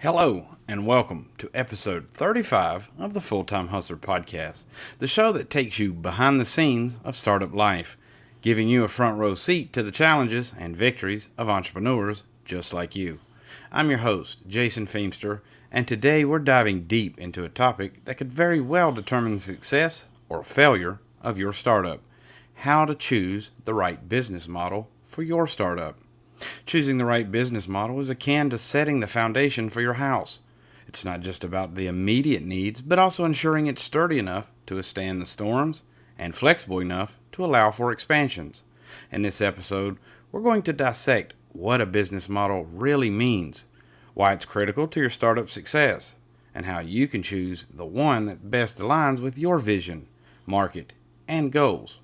Hello, and welcome to episode 35 of the Full-Time Hustler Podcast, the show that takes you behind the scenes of startup life, giving you a front row seat to the challenges and victories of entrepreneurs just like you. I'm your host, Jason Feimster, and today we're diving deep into a topic that could very well determine the success or failure of your startup: how to choose the right business model for your startup. Choosing the right business model is akin to setting the foundation for your house. It's not just about the immediate needs, but also ensuring it's sturdy enough to withstand the storms and flexible enough to allow for expansions. In this episode, we're going to dissect what a business model really means, why it's critical to your startup success, and how you can choose the one that best aligns with your vision, market, and goals.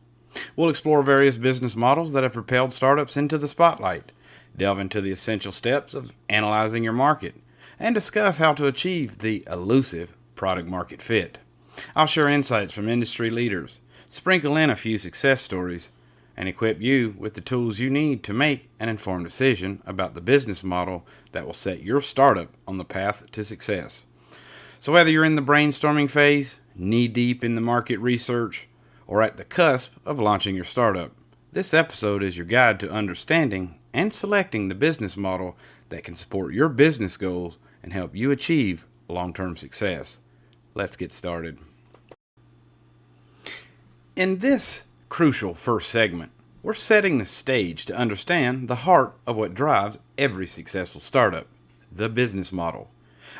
We'll explore various business models that have propelled startups into the spotlight, delve into the essential steps of analyzing your market, and discuss how to achieve the elusive product market fit. I'll share insights from industry leaders, sprinkle in a few success stories, and equip you with the tools you need to make an informed decision about the business model that will set your startup on the path to success. So whether you're in the brainstorming phase, knee-deep in the market research, or at the cusp of launching your startup, this episode is your guide to understanding and selecting the business model that can support your business goals and help you achieve long-term success. Let's get started. In this crucial first segment, we're setting the stage to understand the heart of what drives every successful startup: the business model.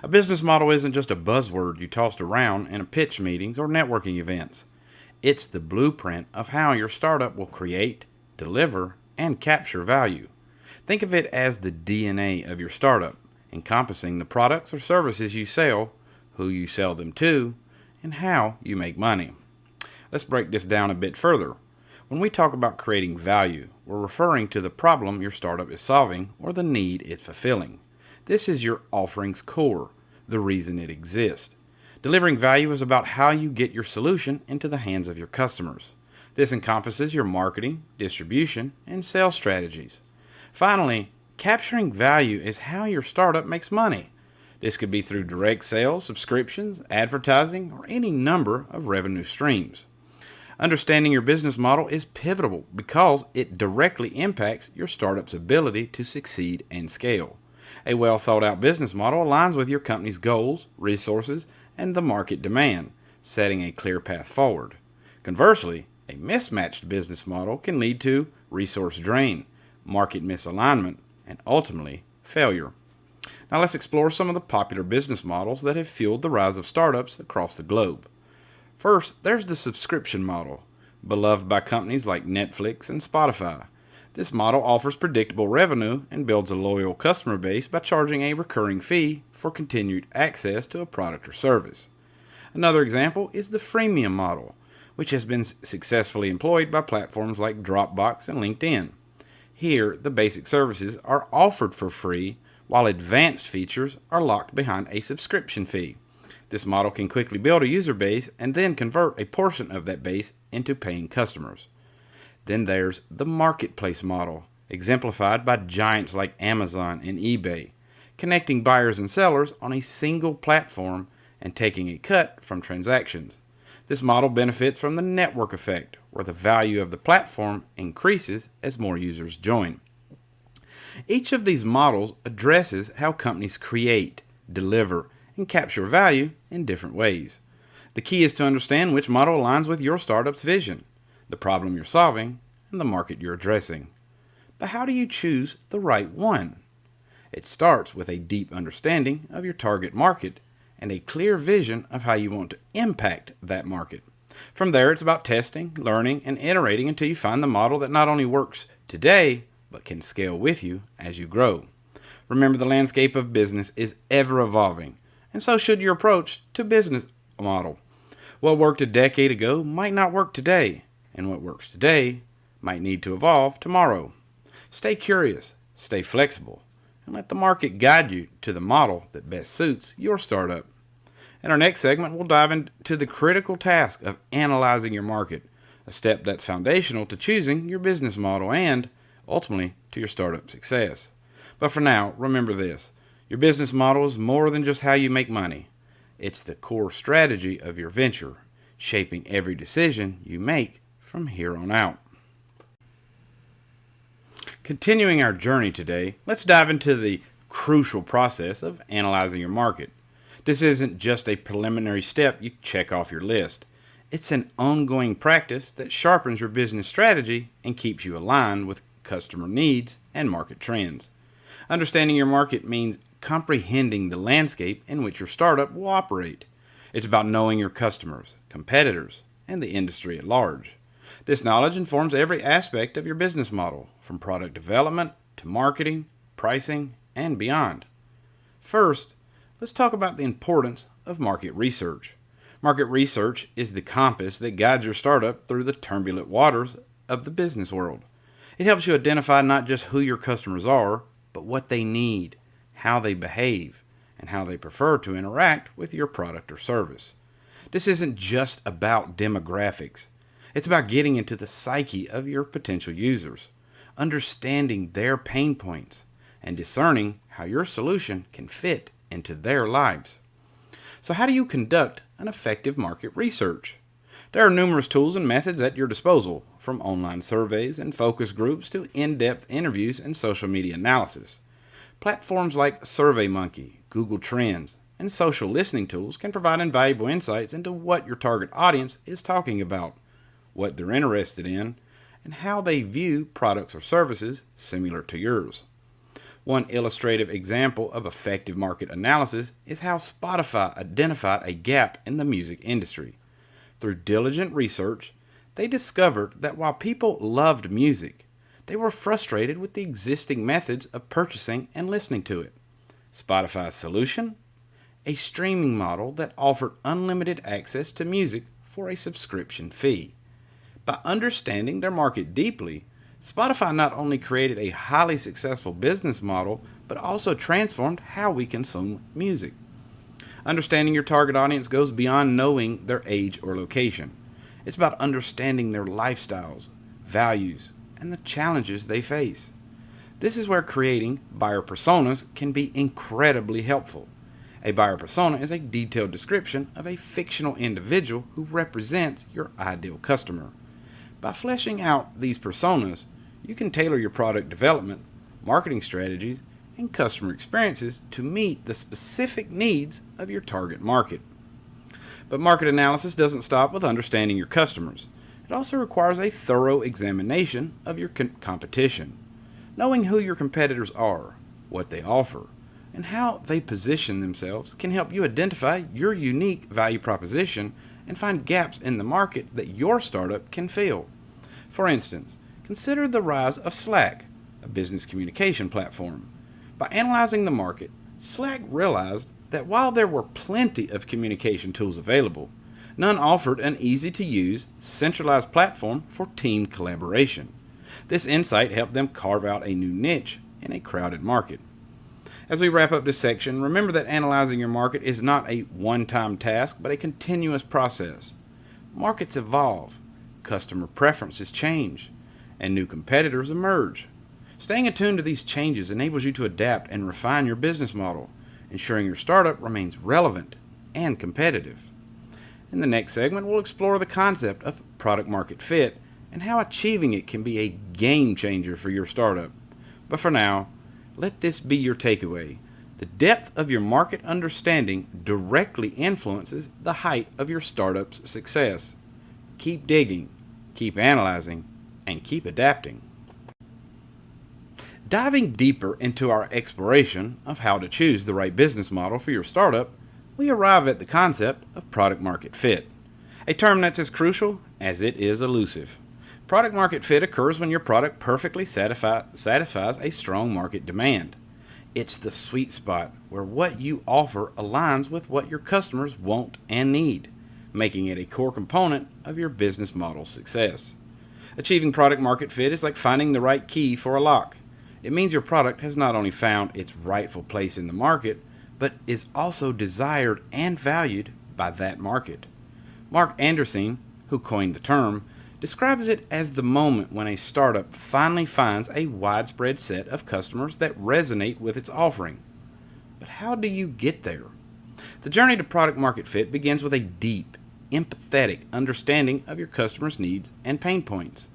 A business model isn't just a buzzword you tossed around in pitch meetings or networking events. It's the blueprint of how your startup will create, deliver, and capture value. Think of it as the DNA of your startup, encompassing the products or services you sell, who you sell them to, and how you make money. Let's break this down a bit further. When we talk about creating value, we're referring to the problem your startup is solving or the need it's fulfilling. This is your offering's core, the reason it exists. Delivering value is about how you get your solution into the hands of your customers. This encompasses your marketing, distribution, and sales strategies. Finally, capturing value is how your startup makes money. This could be through direct sales, subscriptions, advertising, or any number of revenue streams. Understanding your business model is pivotal because it directly impacts your startup's ability to succeed and scale. A well thought out business model aligns with your company's goals, resources, and the market demand, setting a clear path forward. Conversely, a mismatched business model can lead to resource drain, market misalignment, and ultimately failure. Now let's explore some of the popular business models that have fueled the rise of startups across the globe. First, there's the subscription model, beloved by companies like Netflix and Spotify. This model offers predictable revenue and builds a loyal customer base by charging a recurring fee for continued access to a product or service. Another example is the freemium model, which has been successfully employed by platforms like Dropbox and LinkedIn. Here, the basic services are offered for free, while advanced features are locked behind a subscription fee. This model can quickly build a user base and then convert a portion of that base into paying customers. Then there's the marketplace model, exemplified by giants like Amazon and eBay, connecting buyers and sellers on a single platform and taking a cut from transactions. This model benefits from the network effect, where the value of the platform increases as more users join. Each of these models addresses how companies create, deliver, and capture value in different ways. The key is to understand which model aligns with your startup's vision, the problem you're solving, and the market you're addressing. But how do you choose the right one? It starts with a deep understanding of your target market and a clear vision of how you want to impact that market. From there, it's about testing, learning, and iterating until you find the model that not only works today, but can scale with you as you grow. Remember, the landscape of business is ever evolving, and so should your approach to business model. What worked a decade ago might not work today, and what works today might need to evolve tomorrow. Stay curious, stay flexible, and let the market guide you to the model that best suits your startup. In our next segment, we'll dive into the critical task of analyzing your market, a step that's foundational to choosing your business model and, ultimately, to your startup success. But for now, remember this: Your business model is more than just how you make money. It's the core strategy of your venture, shaping every decision you make from here on out. Continuing our journey today, let's dive into the crucial process of analyzing your market. This isn't just a preliminary step you check off your list. It's an ongoing practice that sharpens your business strategy and keeps you aligned with customer needs and market trends. Understanding your market means comprehending the landscape in which your startup will operate. It's about knowing your customers, competitors, and the industry at large. This knowledge informs every aspect of your business model, from product development to marketing, pricing, and beyond. First, let's talk about the importance of market research. Market research is the compass that guides your startup through the turbulent waters of the business world. It helps you identify not just who your customers are, but what they need, how they behave, and how they prefer to interact with your product or service. This isn't just about demographics. It's about getting into the psyche of your potential users, understanding their pain points, and discerning how your solution can fit into their lives. So how do you conduct an effective market research? There are numerous tools and methods at your disposal, from online surveys and focus groups to in-depth interviews and social media analysis. Platforms like SurveyMonkey, Google Trends, and social listening tools can provide invaluable insights into what your target audience is talking about, what they're interested in, and how they view products or services similar to yours. One illustrative example of effective market analysis is how Spotify identified a gap in the music industry. Through diligent research, they discovered that while people loved music, they were frustrated with the existing methods of purchasing and listening to it. Spotify's solution? A streaming model that offered unlimited access to music for a subscription fee. By understanding their market deeply, Spotify not only created a highly successful business model, but also transformed how we consume music. Understanding your target audience goes beyond knowing their age or location. It's about understanding their lifestyles, values, and the challenges they face. This is where creating buyer personas can be incredibly helpful. A buyer persona is a detailed description of a fictional individual who represents your ideal customer. By fleshing out these personas, you can tailor your product development, marketing strategies, and customer experiences to meet the specific needs of your target market. But market analysis doesn't stop with understanding your customers. It also requires a thorough examination of your competition. Knowing who your competitors are, what they offer, and how they position themselves can help you identify your unique value proposition and find gaps in the market that your startup can fill. For instance, consider the rise of Slack, a business communication platform. By analyzing the market, Slack realized that while there were plenty of communication tools available, none offered an easy-to-use, centralized platform for team collaboration. This insight helped them carve out a new niche in a crowded market. As we wrap up this section, remember that analyzing your market is not a one-time task, but a continuous process. Markets evolve, customer preferences change, and new competitors emerge. Staying attuned to these changes enables you to adapt and refine your business model, ensuring your startup remains relevant and competitive. In the next segment, we'll explore the concept of product market fit and how achieving it can be a game changer for your startup. But for now, let this be your takeaway. The depth of your market understanding directly influences the height of your startup's success. Keep digging, keep analyzing, and keep adapting. Diving deeper into our exploration of how to choose the right business model for your startup, we arrive at the concept of product market fit, a term that's as crucial as it is elusive. Product market fit occurs when your product perfectly satisfies a strong market demand. It's the sweet spot where what you offer aligns with what your customers want and need, making it a core component of your business model's success. Achieving product market fit is like finding the right key for a lock. It means your product has not only found its rightful place in the market, but is also desired and valued by that market. Mark Anderson, who coined the term, describes it as the moment when a startup finally finds a widespread set of customers that resonate with its offering. But how do you get there? The journey to product market fit begins with a deep, empathetic understanding of your customers' needs and pain points.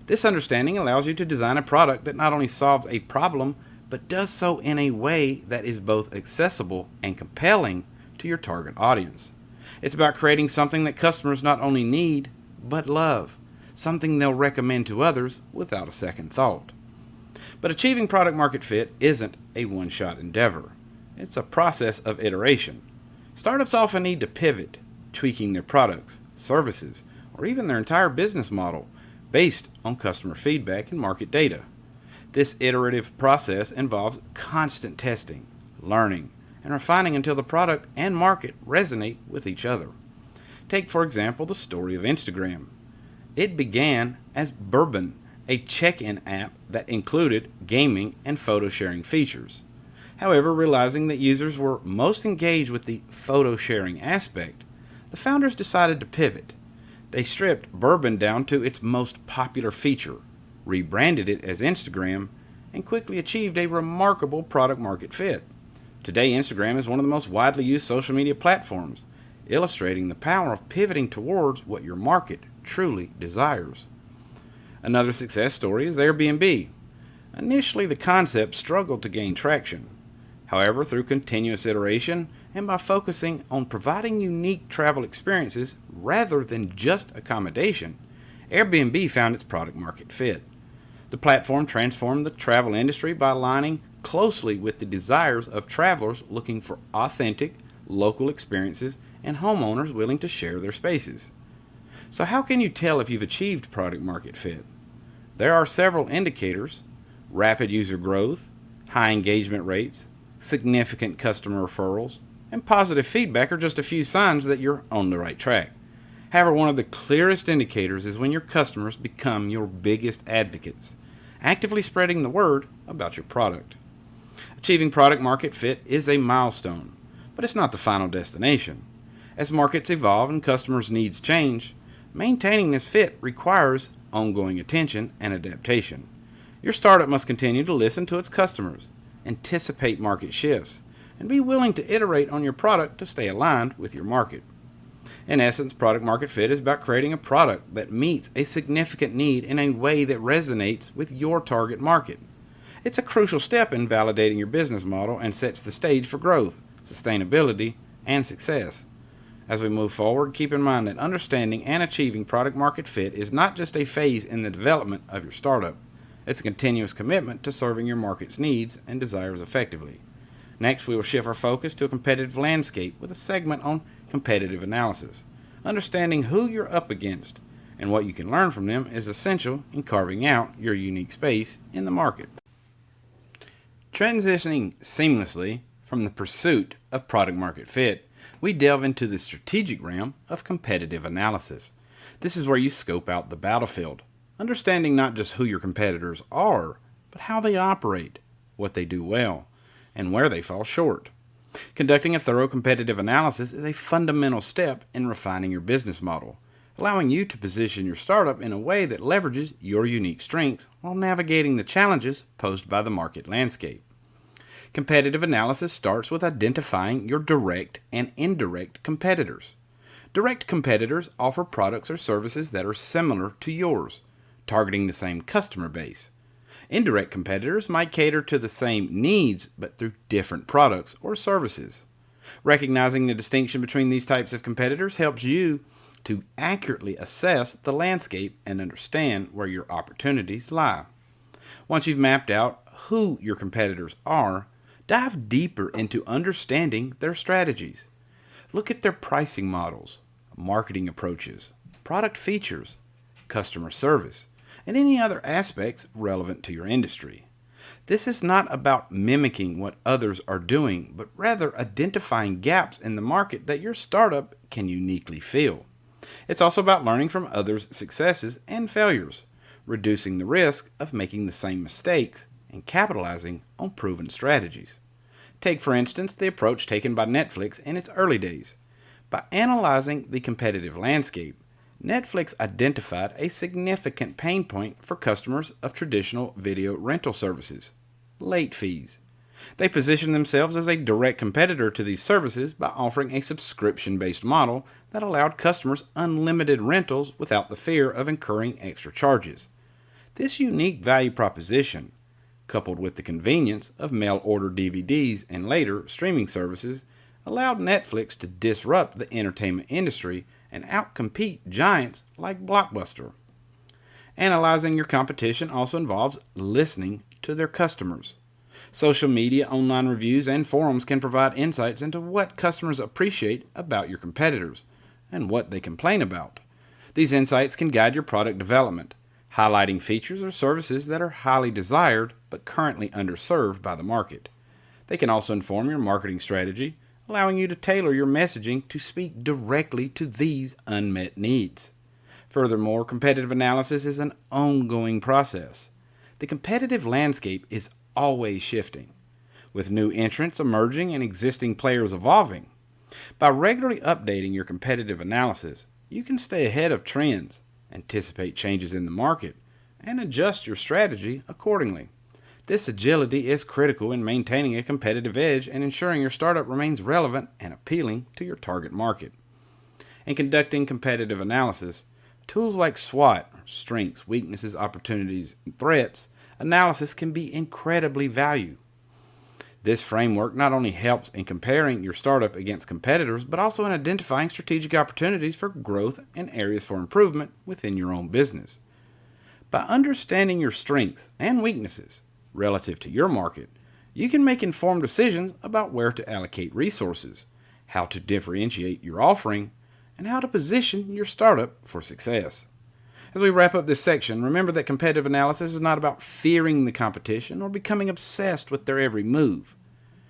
This understanding allows you to design a product that not only solves a problem, but does so in a way that is both accessible and compelling to your target audience. It's about creating something that customers not only need, but love, something they'll recommend to others without a second thought. But achieving product market fit isn't a one-shot endeavor. It's a process of iteration. Startups often need to pivot, tweaking their products, services, or even their entire business model based on customer feedback and market data. This iterative process involves constant testing, learning, and refining until the product and market resonate with each other. Take, for example, the story of Instagram. It began as Bourbon, a check-in app that included gaming and photo sharing features. However, realizing that users were most engaged with the photo sharing aspect, the founders decided to pivot. They stripped Bourbon down to its most popular feature, rebranded it as Instagram, and quickly achieved a remarkable product market fit. Today, Instagram is one of the most widely used social media platforms, illustrating the power of pivoting towards what your market truly desires. Another success story is Airbnb. Initially, the concept struggled to gain traction. However, through continuous iteration and by focusing on providing unique travel experiences rather than just accommodation, Airbnb found its product market fit. The platform transformed the travel industry by aligning closely with the desires of travelers looking for authentic, local experiences and homeowners willing to share their spaces. So how can you tell if you've achieved product market fit? There are several indicators: rapid user growth, high engagement rates, significant customer referrals, and positive feedback are just a few signs that you're on the right track. However, one of the clearest indicators is when your customers become your biggest advocates, actively spreading the word about your product. Achieving product market fit is a milestone, but it's not the final destination. As markets evolve and customers' needs change, maintaining this fit requires ongoing attention and adaptation. Your startup must continue to listen to its customers, anticipate market shifts, and be willing to iterate on your product to stay aligned with your market. In essence, product market fit is about creating a product that meets a significant need in a way that resonates with your target market. It's a crucial step in validating your business model and sets the stage for growth, sustainability, and success. As we move forward, keep in mind that understanding and achieving product market fit is not just a phase in the development of your startup. It's a continuous commitment to serving your market's needs and desires effectively. Next, we will shift our focus to a competitive landscape with a segment on competitive analysis. Understanding who you're up against and what you can learn from them is essential in carving out your unique space in the market. Transitioning seamlessly from the pursuit of product market fit, we delve into the strategic realm of competitive analysis. This is where you scope out the battlefield, understanding not just who your competitors are, but how they operate, what they do well, and where they fall short. Conducting a thorough competitive analysis is a fundamental step in refining your business model, allowing you to position your startup in a way that leverages your unique strengths while navigating the challenges posed by the market landscape. Competitive analysis starts with identifying your direct and indirect competitors. Direct competitors offer products or services that are similar to yours, targeting the same customer base. Indirect competitors might cater to the same needs but through different products or services. Recognizing the distinction between these types of competitors helps you to accurately assess the landscape and understand where your opportunities lie. Once you've mapped out who your competitors are, dive deeper into understanding their strategies. Look at their pricing models, marketing approaches, product features, customer service, and any other aspects relevant to your industry. This is not about mimicking what others are doing, but rather identifying gaps in the market that your startup can uniquely fill. It's also about learning from others' successes and failures, reducing the risk of making the same mistakes and capitalizing on proven strategies. Take, for instance, the approach taken by Netflix in its early days. By analyzing the competitive landscape, Netflix identified a significant pain point for customers of traditional video rental services: late fees. They position themselves as a direct competitor to these services by offering a subscription-based model that allowed customers unlimited rentals without the fear of incurring extra charges. This unique value proposition, coupled with the convenience of mail-order DVDs and later streaming services, allowed Netflix to disrupt the entertainment industry and outcompete giants like Blockbuster. Analyzing your competition also involves listening to their customers. Social media, online reviews, and forums can provide insights into what customers appreciate about your competitors and what they complain about. These insights can guide your product development, highlighting features or services that are highly desired but currently underserved by the market. They can also inform your marketing strategy, allowing you to tailor your messaging to speak directly to these unmet needs. Furthermore, competitive analysis is an ongoing process. The competitive landscape is always shifting, with new entrants emerging and existing players evolving. By regularly updating your competitive analysis, you can stay ahead of trends, anticipate changes in the market, and adjust your strategy accordingly. This agility is critical in maintaining a competitive edge and ensuring your startup remains relevant and appealing to your target market. In conducting competitive analysis, tools like SWOT, strengths, weaknesses, opportunities, and threats, analysis can be incredibly valuable. This framework not only helps in comparing your startup against competitors, but also in identifying strategic opportunities for growth and areas for improvement within your own business. By understanding your strengths and weaknesses relative to your market, you can make informed decisions about where to allocate resources, how to differentiate your offering, and how to position your startup for success. As we wrap up this section, remember that competitive analysis is not about fearing the competition or becoming obsessed with their every move.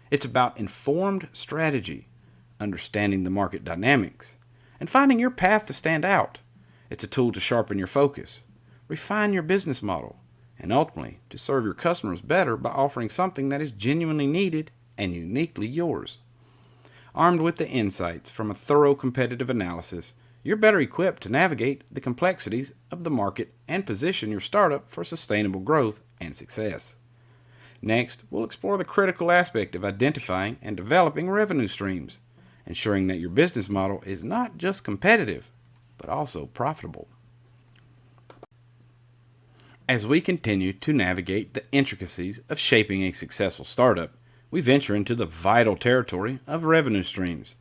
It's about informed strategy, understanding the market dynamics, and finding your path to stand out. It's a tool to sharpen your focus, refine your business model, and ultimately to serve your customers better by offering something that is genuinely needed and uniquely yours. Armed with the insights from a thorough competitive analysis, you're better equipped to navigate the complexities of the market and position your startup for sustainable growth and success. Next, we'll explore the critical aspect of identifying and developing revenue streams, ensuring that your business model is not just competitive, but also profitable. As we continue to navigate the intricacies of shaping a successful startup, we venture into the vital territory of revenue streams.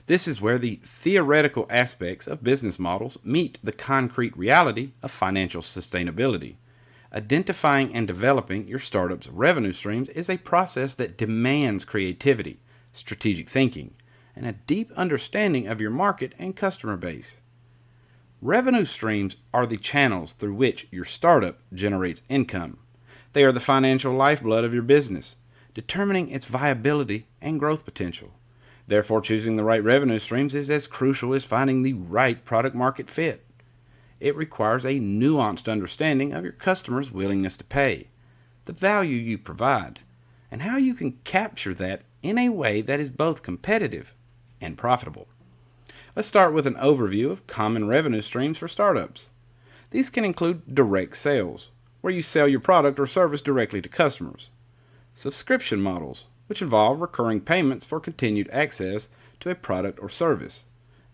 This is where the theoretical aspects of business models meet the concrete reality of financial sustainability. Identifying and developing your startup's revenue streams is a process that demands creativity, strategic thinking, and a deep understanding of your market and customer base. Revenue streams are the channels through which your startup generates income. They are the financial lifeblood of your business, determining its viability and growth potential. Therefore, choosing the right revenue streams is as crucial as finding the right product market fit. It requires a nuanced understanding of your customers' willingness to pay, the value you provide, and how you can capture that in a way that is both competitive and profitable. Let's start with an overview of common revenue streams for startups. These can include direct sales, where you sell your product or service directly to customers; subscription models, which involve recurring payments for continued access to a product or service;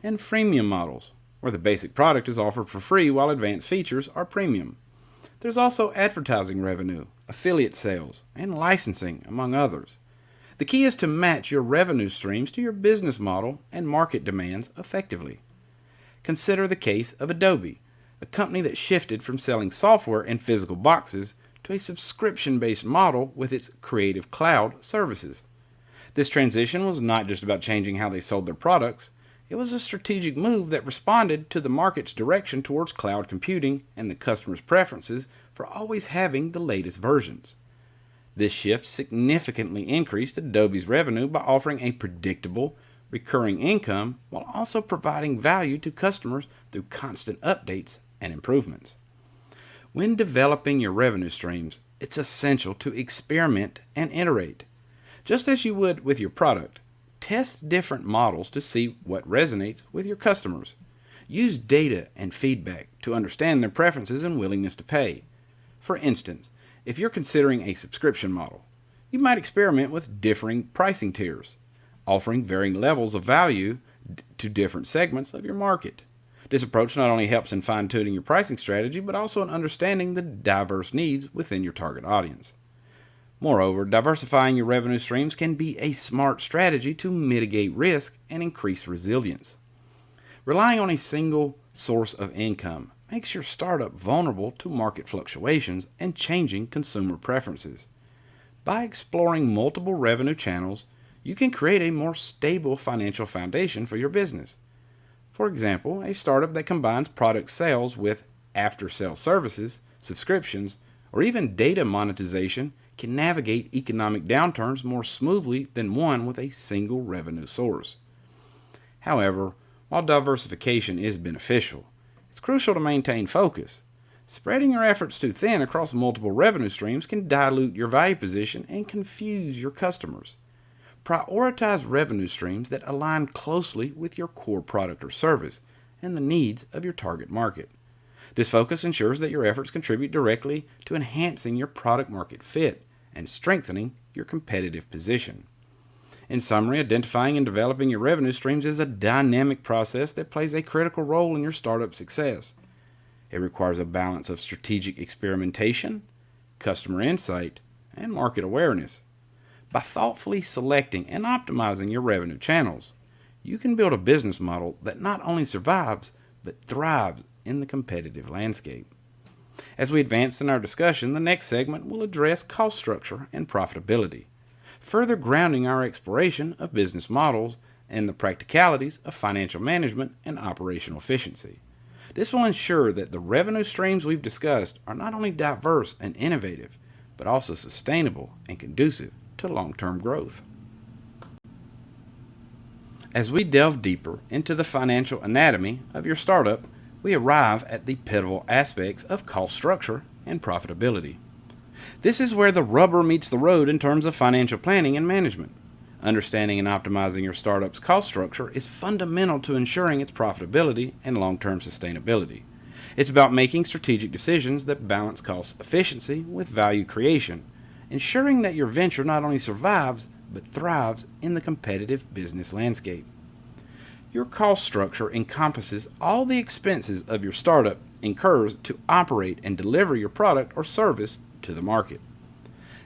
and freemium models, where the basic product is offered for free while advanced features are premium. There's also advertising revenue, affiliate sales, and licensing, among others. The key is to match your revenue streams to your business model and market demands effectively. Consider the case of Adobe, a company that shifted from selling software in physical boxes to a subscription-based model with its Creative Cloud services. This transition was not just about changing how they sold their products. It was a strategic move that responded to the market's direction towards cloud computing and the customer's preferences for always having the latest versions. This shift significantly increased Adobe's revenue by offering a predictable, recurring income while also providing value to customers through constant updates and improvements. When developing your revenue streams, it's essential to experiment and iterate. Just as you would with your product, test different models to see what resonates with your customers. Use data and feedback to understand their preferences and willingness to pay. For instance, if you're considering a subscription model, You might experiment with differing pricing tiers, offering varying levels of value to different segments of your market. This approach not only helps in fine-tuning your pricing strategy, but also in understanding the diverse needs within your target audience. Moreover, diversifying your revenue streams can be a smart strategy to mitigate risk and increase resilience. Relying on a single source of income makes your startup vulnerable to market fluctuations and changing consumer preferences. By exploring multiple revenue channels, you can create a more stable financial foundation for your business. For example, a startup that combines product sales with after-sale services, subscriptions, or even data monetization can navigate economic downturns more smoothly than one with a single revenue source. However, while diversification is beneficial, it's crucial to maintain focus. Spreading your efforts too thin across multiple revenue streams can dilute your value position and confuse your customers. Prioritize revenue streams that align closely with your core product or service and the needs of your target market. This focus ensures that your efforts contribute directly to enhancing your product market fit and strengthening your competitive position. In summary, identifying and developing your revenue streams is a dynamic process that plays a critical role in your startup success. It requires a balance of strategic experimentation, customer insight, and market awareness. By thoughtfully selecting and optimizing your revenue channels, you can build a business model that not only survives, but thrives in the competitive landscape. As we advance in our discussion, the next segment will address cost structure and profitability, further grounding our exploration of business models and the practicalities of financial management and operational efficiency. This will ensure that the revenue streams we've discussed are not only diverse and innovative, but also sustainable and conducive to long-term growth. As we delve deeper into the financial anatomy of your startup, we arrive at the pivotal aspects of cost structure and profitability. This is where the rubber meets the road in terms of financial planning and management. Understanding and optimizing your startup's cost structure is fundamental to ensuring its profitability and long-term sustainability. It's about making strategic decisions that balance cost efficiency with value creation, ensuring that your venture not only survives, but thrives in the competitive business landscape. Your cost structure encompasses all the expenses of your startup incurs to operate and deliver your product or service to the market.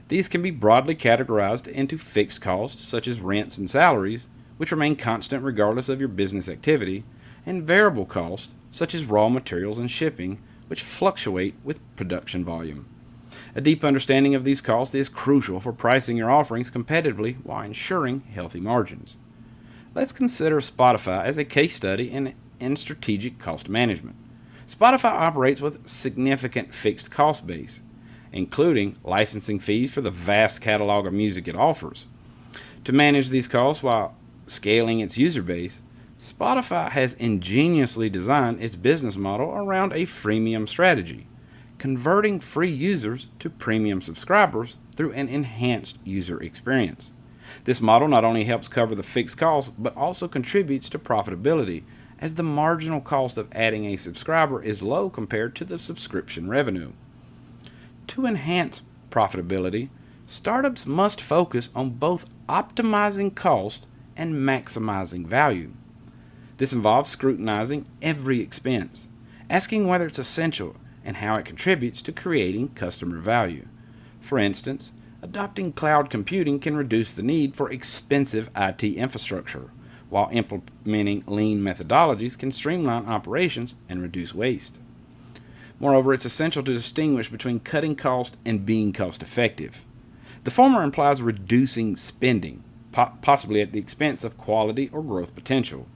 These can be broadly categorized into fixed costs, such as rents and salaries, which remain constant regardless of your business activity, and variable costs, such as raw materials and shipping, which fluctuate with production volume. A deep understanding of these costs is crucial for pricing your offerings competitively while ensuring healthy margins. Let's consider Spotify as a case study in strategic cost management. Spotify operates with significant fixed cost base, including licensing fees for the vast catalog of music it offers. To manage these costs while scaling its user base, Spotify has ingeniously designed its business model around a freemium strategy, converting free users to premium subscribers through an enhanced user experience. This model not only helps cover the fixed costs, but also contributes to profitability, as the marginal cost of adding a subscriber is low compared to the subscription revenue. To enhance profitability, startups must focus on both optimizing cost and maximizing value. This involves scrutinizing every expense, asking whether it's essential and how it contributes to creating customer value. For instance, adopting cloud computing can reduce the need for expensive IT infrastructure, while implementing lean methodologies can streamline operations and reduce waste. Moreover, it's essential to distinguish between cutting cost and being cost effective. The former implies reducing spending, possibly at the expense of quality or growth potential,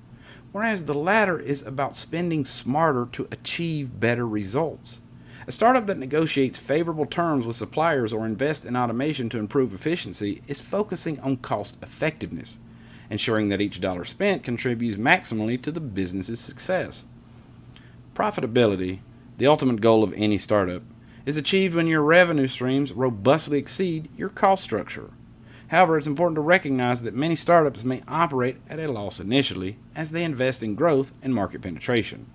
whereas the latter is about spending smarter to achieve better results. A startup that negotiates favorable terms with suppliers or invests in automation to improve efficiency is focusing on cost effectiveness, ensuring that each dollar spent contributes maximally to the business's success. Profitability, the ultimate goal of any startup, is achieved when your revenue streams robustly exceed your cost structure. However, it's important to recognize that many startups may operate at a loss initially as they invest in growth and market penetration.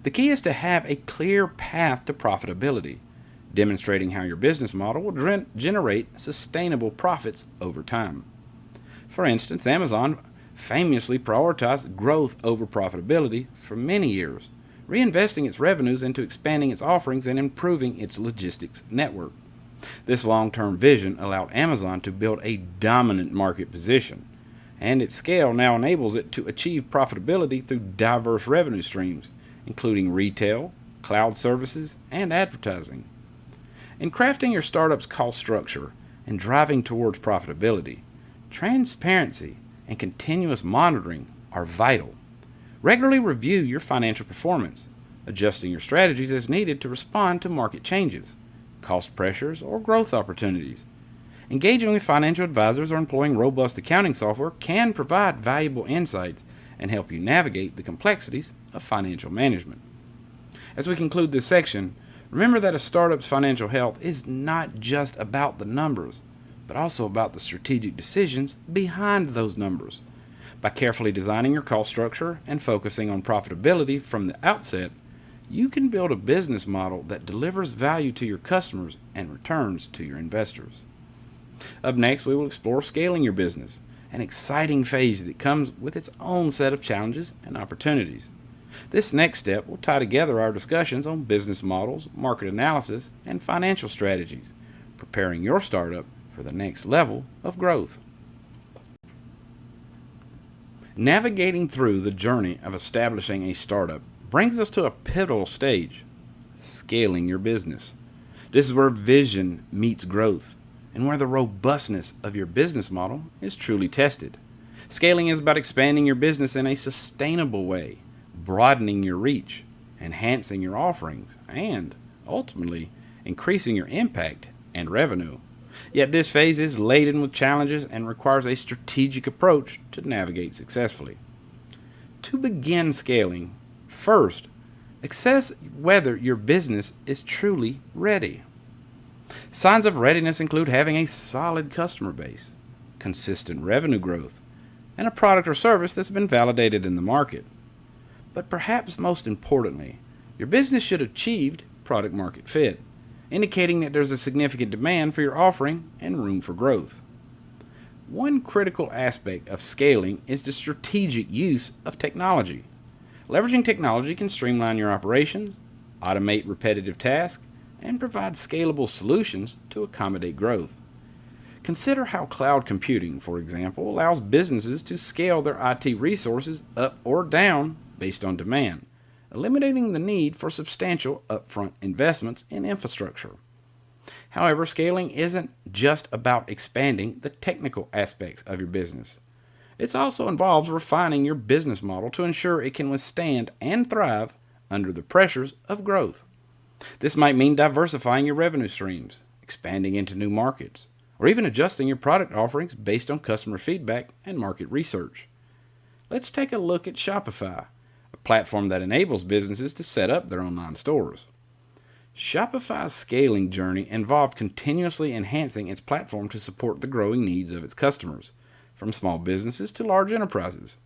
The key is to have a clear path to profitability, demonstrating how your business model will generate sustainable profits over time. For instance, Amazon famously prioritized growth over profitability for many years, reinvesting its revenues into expanding its offerings and improving its logistics network. This long-term vision allowed Amazon to build a dominant market position, and its scale now enables it to achieve profitability through diverse revenue streams, including retail, cloud services, and advertising. In crafting your startup's cost structure and driving towards profitability, transparency and continuous monitoring are vital. Regularly review your financial performance, adjusting your strategies as needed to respond to market changes, cost pressures, or growth opportunities. Engaging with financial advisors or employing robust accounting software can provide valuable insights and help you navigate the complexities of financial management. As we conclude this section, remember that a startup's financial health is not just about the numbers, but also about the strategic decisions behind those numbers. By carefully designing your cost structure and focusing on profitability from the outset, you can build a business model that delivers value to your customers and returns to your investors. Up next, we will explore scaling your business, an exciting phase that comes with its own set of challenges and opportunities. This next step will tie together our discussions on business models, market analysis, and financial strategies, preparing your startup for the next level of growth. Navigating through the journey of establishing a startup brings us to a pivotal stage, scaling your business. This is where vision meets growth and where the robustness of your business model is truly tested. Scaling is about expanding your business in a sustainable way, broadening your reach, enhancing your offerings, and ultimately increasing your impact and revenue. Yet this phase is laden with challenges and requires a strategic approach to navigate successfully. To begin scaling, first, assess whether your business is truly ready. Signs of readiness include having a solid customer base, consistent revenue growth, and a product or service that's been validated in the market. But perhaps most importantly, your business should have achieved product market fit, indicating that there's a significant demand for your offering and room for growth. One critical aspect of scaling is the strategic use of technology. Leveraging technology can streamline your operations, automate repetitive tasks, and provide scalable solutions to accommodate growth. Consider how cloud computing, for example, allows businesses to scale their IT resources up or down based on demand, eliminating the need for substantial upfront investments in infrastructure. However, scaling isn't just about expanding the technical aspects of your business. It also involves refining your business model to ensure it can withstand and thrive under the pressures of growth. This might mean diversifying your revenue streams, expanding into new markets, or even adjusting your product offerings based on customer feedback and market research. Let's take a look at Shopify, a platform that enables businesses to set up their online stores. Shopify's scaling journey involved continuously enhancing its platform to support the growing needs of its customers, from small businesses to large enterprises.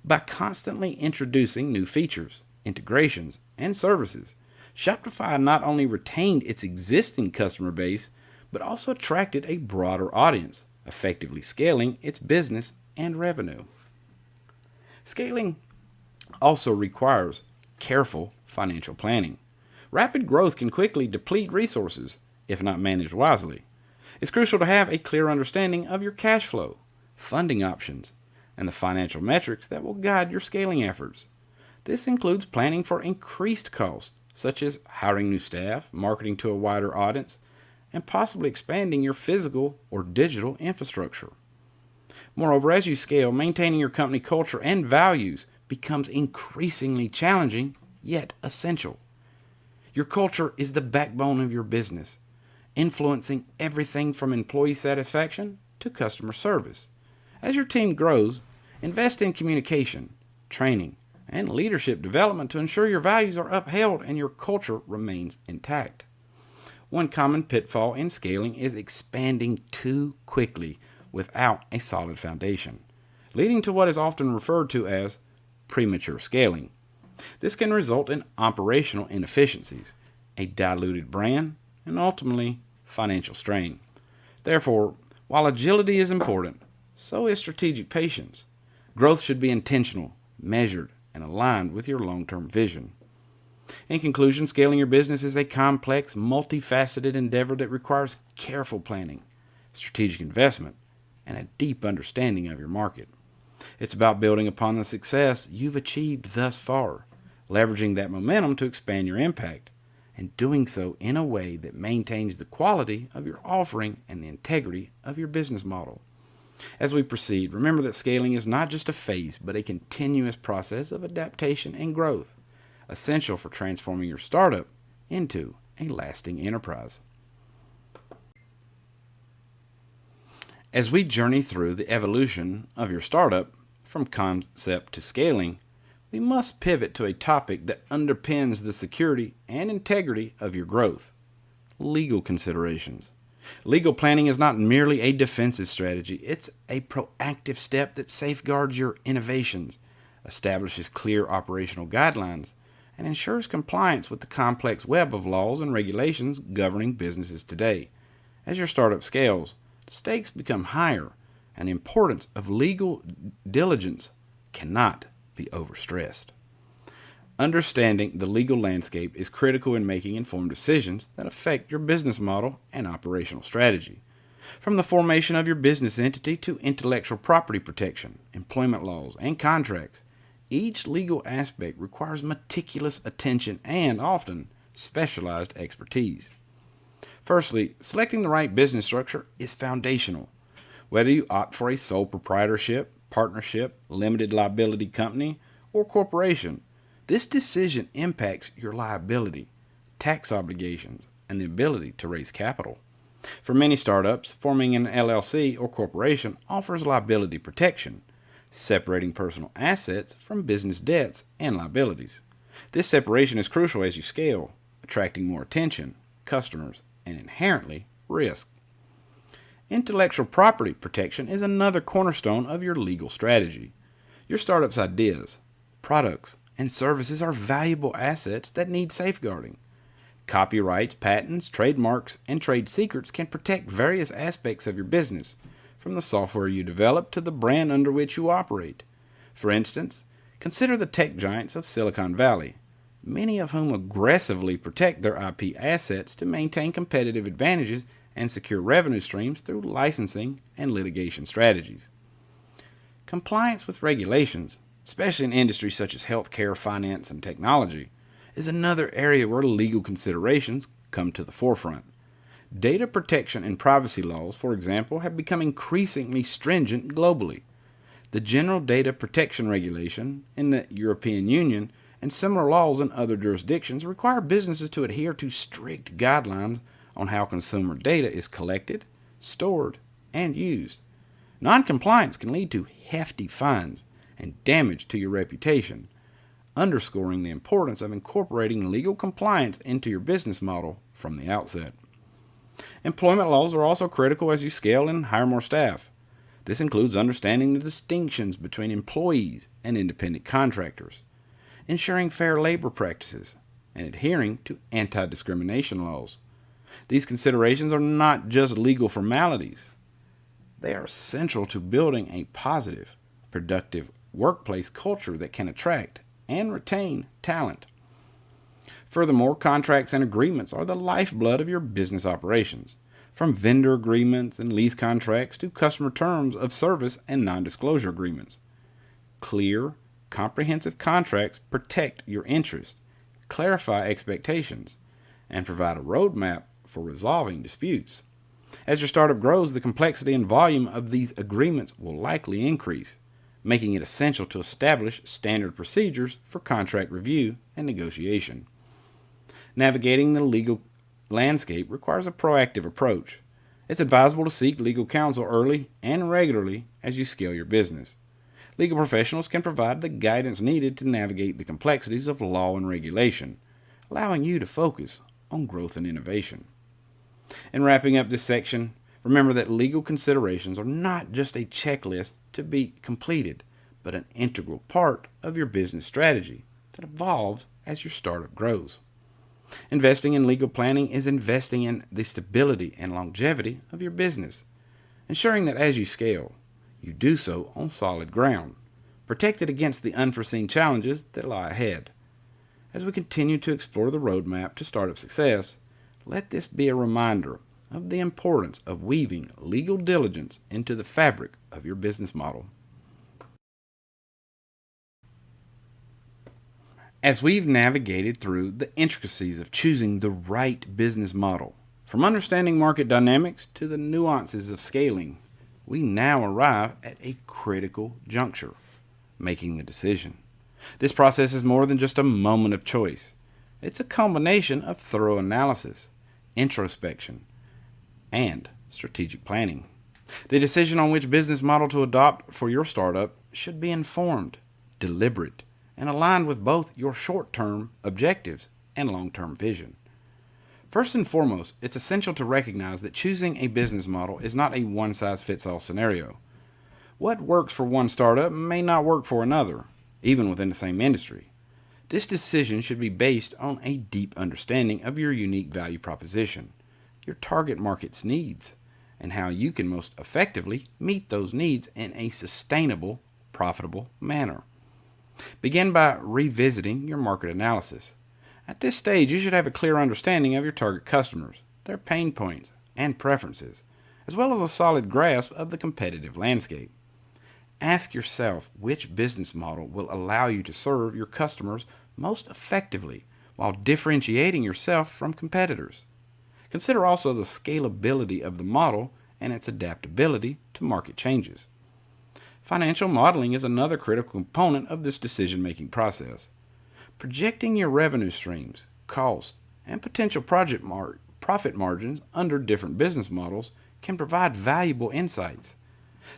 By constantly introducing new features, integrations, and services, Shopify not only retained its existing customer base, but also attracted a broader audience, effectively scaling its business and revenue. Scaling also requires careful financial planning. Rapid growth can quickly deplete resources if not managed wisely. It's crucial to have a clear understanding of your cash flow, funding options, and the financial metrics that will guide your scaling efforts. This includes planning for increased costs, such as hiring new staff, marketing to a wider audience, and possibly expanding your physical or digital infrastructure. Moreover, as you scale, maintaining your company culture and values becomes increasingly challenging, yet essential. Your culture is the backbone of your business, influencing everything from employee satisfaction to customer service. As your team grows, invest in communication, training, and leadership development to ensure your values are upheld and your culture remains intact. One common pitfall in scaling is expanding too quickly without a solid foundation, leading to what is often referred to as premature scaling. This can result in operational inefficiencies, a diluted brand, and ultimately financial strain. Therefore, while agility is important, so is strategic patience. Growth should be intentional, measured, and aligned with your long-term vision. In conclusion, scaling your business is a complex, multifaceted endeavor that requires careful planning, strategic investment, and a deep understanding of your market. It's about building upon the success you've achieved thus far, leveraging that momentum to expand your impact, and doing so in a way that maintains the quality of your offering and the integrity of your business model. As we proceed, remember that scaling is not just a phase, but a continuous process of adaptation and growth, essential for transforming your startup into a lasting enterprise. As we journey through the evolution of your startup, from concept to scaling, we must pivot to a topic that underpins the security and integrity of your growth: legal considerations. Legal planning is not merely a defensive strategy, it's a proactive step that safeguards your innovations, establishes clear operational guidelines, and ensures compliance with the complex web of laws and regulations governing businesses today. As your startup scales, the stakes become higher, and the importance of legal diligence cannot be overstressed. Understanding the legal landscape is critical in making informed decisions that affect your business model and operational strategy. From the formation of your business entity to intellectual property protection, employment laws, and contracts, each legal aspect requires meticulous attention and often specialized expertise. Firstly, selecting the right business structure is foundational. Whether you opt for a sole proprietorship, partnership, limited liability company, or corporation, this decision impacts your liability, tax obligations, and the ability to raise capital. For many startups, forming an LLC or corporation offers liability protection, separating personal assets from business debts and liabilities. This separation is crucial as you scale, attracting more attention, customers, and inherently risk. Intellectual property protection is another cornerstone of your legal strategy. Your startup's ideas, products, and services are valuable assets that need safeguarding. Copyrights, patents, trademarks, and trade secrets can protect various aspects of your business, from the software you develop to the brand under which you operate. For instance, consider the tech giants of Silicon Valley, many of whom aggressively protect their IP assets to maintain competitive advantages and secure revenue streams through licensing and litigation strategies. Compliance with regulations, especially in industries such as healthcare, finance, and technology, is another area where legal considerations come to the forefront. Data protection and privacy laws, for example, have become increasingly stringent globally. The General Data Protection Regulation in the European Union and similar laws in other jurisdictions require businesses to adhere to strict guidelines on how consumer data is collected, stored, and used. Noncompliance can lead to hefty fines and damage to your reputation, underscoring the importance of incorporating legal compliance into your business model from the outset. Employment laws are also critical as you scale and hire more staff. This includes understanding the distinctions between employees and independent contractors, ensuring fair labor practices, and adhering to anti-discrimination laws. These considerations are not just legal formalities. They are central to building a positive, productive workplace culture that can attract and retain talent. Furthermore, contracts and agreements are the lifeblood of your business operations, from vendor agreements and lease contracts to customer terms of service and non-disclosure agreements. Clear, comprehensive contracts protect your interests, clarify expectations, and provide a roadmap for resolving disputes. As your startup grows, the complexity and volume of these agreements will likely increase, making it essential to establish standard procedures for contract review and negotiation. Navigating the legal landscape requires a proactive approach. It's advisable to seek legal counsel early and regularly as you scale your business. Legal professionals can provide the guidance needed to navigate the complexities of law and regulation, allowing you to focus on growth and innovation. In wrapping up this section, remember that legal considerations are not just a checklist to be completed, but an integral part of your business strategy that evolves as your startup grows. Investing in legal planning is investing in the stability and longevity of your business, ensuring that as you scale, you do so on solid ground, protected against the unforeseen challenges that lie ahead. As we continue to explore the roadmap to startup success, let this be a reminder of the importance of weaving legal diligence into the fabric of your business model. As we've navigated through the intricacies of choosing the right business model, from understanding market dynamics to the nuances of scaling, we now arrive at a critical juncture, making the decision. This process is more than just a moment of choice. It's a combination of thorough analysis, introspection, and strategic planning. The decision on which business model to adopt for your startup should be informed, deliberate, and aligned with both your short-term objectives and long-term vision. First and foremost, it's essential to recognize that choosing a business model is not a one-size-fits-all scenario. What works for one startup may not work for another, even within the same industry. This decision should be based on a deep understanding of your unique value proposition, your target market's needs, and how you can most effectively meet those needs in a sustainable, profitable manner. Begin by revisiting your market analysis. At this stage, you should have a clear understanding of your target customers, their pain points, and preferences, as well as a solid grasp of the competitive landscape. Ask yourself which business model will allow you to serve your customers most effectively while differentiating yourself from competitors. Consider also the scalability of the model and its adaptability to market changes. Financial modeling is another critical component of this decision-making process. Projecting your revenue streams, costs, and potential profit margins under different business models can provide valuable insights.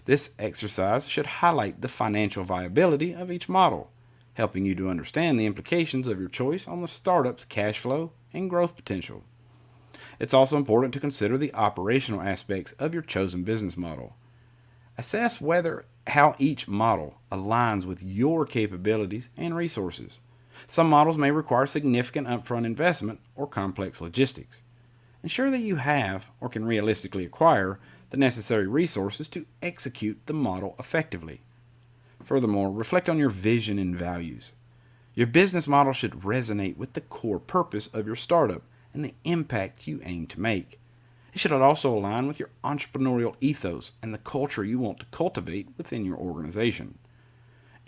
This exercise should highlight the financial viability of each model, helping you to understand the implications of your choice on the startup's cash flow and growth potential. It's also important to consider the operational aspects of your chosen business model. Assess how each model aligns with your capabilities and resources. Some models may require significant upfront investment or complex logistics. Ensure that you have or can realistically acquire the necessary resources to execute the model effectively. Furthermore, reflect on your vision and values. Your business model should resonate with the core purpose of your startup and the impact you aim to make. It should also align with your entrepreneurial ethos and the culture you want to cultivate within your organization.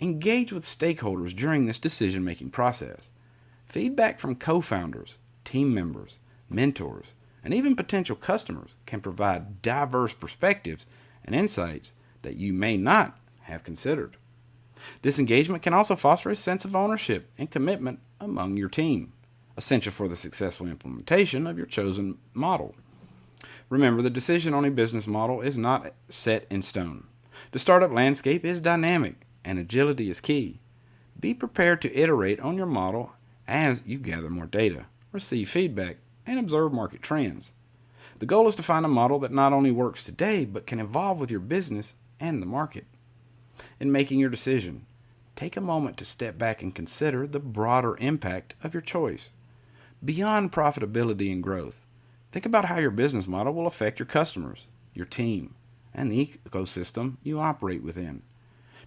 Engage with stakeholders during this decision-making process. Feedback from co-founders, team members, mentors, and even potential customers can provide diverse perspectives and insights that you may not have considered. This engagement can also foster a sense of ownership and commitment among your team, essential for the successful implementation of your chosen model. Remember, the decision on a business model is not set in stone. The startup landscape is dynamic, and agility is key. Be prepared to iterate on your model as you gather more data, receive feedback, and observe market trends. The goal is to find a model that not only works today, but can evolve with your business and the market. In making your decision, take a moment to step back and consider the broader impact of your choice. Beyond profitability and growth, think about how your business model will affect your customers, your team, and the ecosystem you operate within.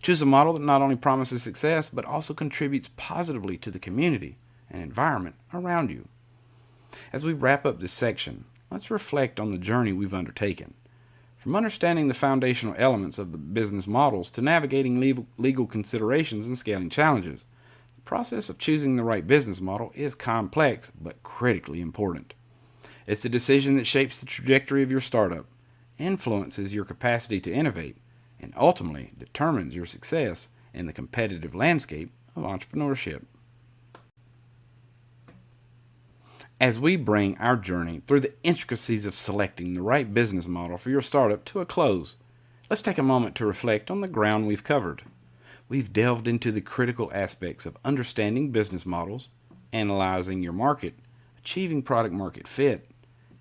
Choose a model that not only promises success, but also contributes positively to the community and environment around you. As we wrap up this section, let's reflect on the journey we've undertaken. From understanding the foundational elements of the business models to navigating legal considerations and scaling challenges, the process of choosing the right business model is complex but critically important. It's the decision that shapes the trajectory of your startup, influences your capacity to innovate, and ultimately determines your success in the competitive landscape of entrepreneurship. As we bring our journey through the intricacies of selecting the right business model for your startup to a close, let's take a moment to reflect on the ground we've covered. We've delved into the critical aspects of understanding business models, analyzing your market, achieving product market fit,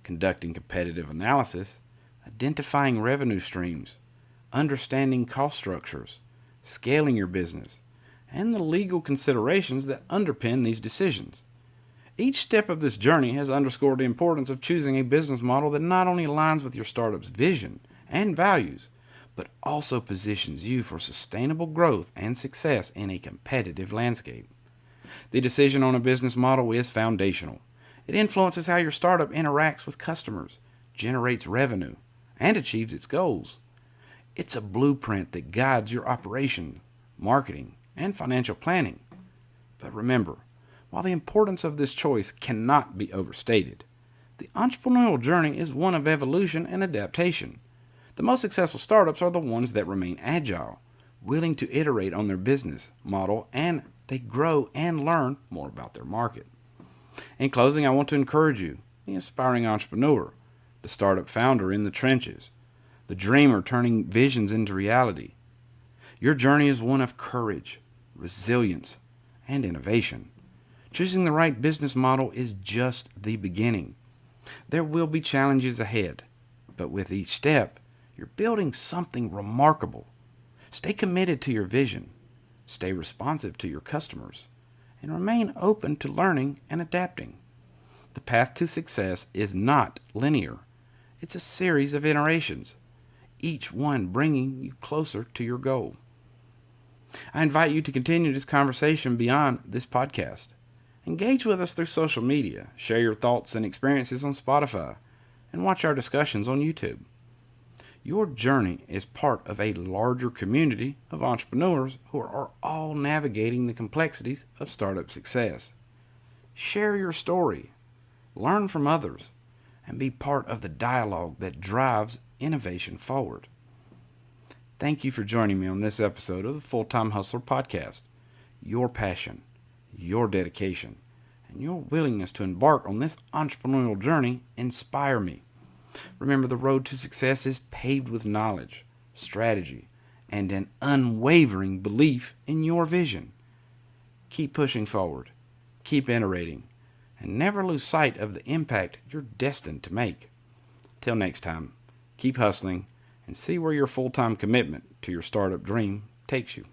conducting competitive analysis, identifying revenue streams, understanding cost structures, scaling your business, and the legal considerations that underpin these decisions. Each step of this journey has underscored the importance of choosing a business model that not only aligns with your startup's vision and values, but also positions you for sustainable growth and success in a competitive landscape. The decision on a business model is foundational. It influences how your startup interacts with customers, generates revenue, and achieves its goals. It's a blueprint that guides your operation, marketing, and financial planning. But remember, while the importance of this choice cannot be overstated, the entrepreneurial journey is one of evolution and adaptation. The most successful startups are the ones that remain agile, willing to iterate on their business model, and they grow and learn more about their market. In closing, I want to encourage you, the aspiring entrepreneur, the startup founder in the trenches, the dreamer turning visions into reality. Your journey is one of courage, resilience, and innovation. Choosing the right business model is just the beginning. There will be challenges ahead, but with each step, you're building something remarkable. Stay committed to your vision, stay responsive to your customers, and remain open to learning and adapting. The path to success is not linear. It's a series of iterations, each one bringing you closer to your goal. I invite you to continue this conversation beyond this podcast. Engage with us through social media, share your thoughts and experiences on Spotify, and watch our discussions on YouTube. Your journey is part of a larger community of entrepreneurs who are all navigating the complexities of startup success. Share your story, learn from others, and be part of the dialogue that drives innovation forward. Thank you for joining me on this episode of the Full-Time Hustler Podcast. Your passion, your dedication, and your willingness to embark on this entrepreneurial journey inspire me. Remember, the road to success is paved with knowledge, strategy, and an unwavering belief in your vision. Keep pushing forward, keep iterating, and never lose sight of the impact you're destined to make. Till next time, keep hustling and see where your full-time commitment to your startup dream takes you.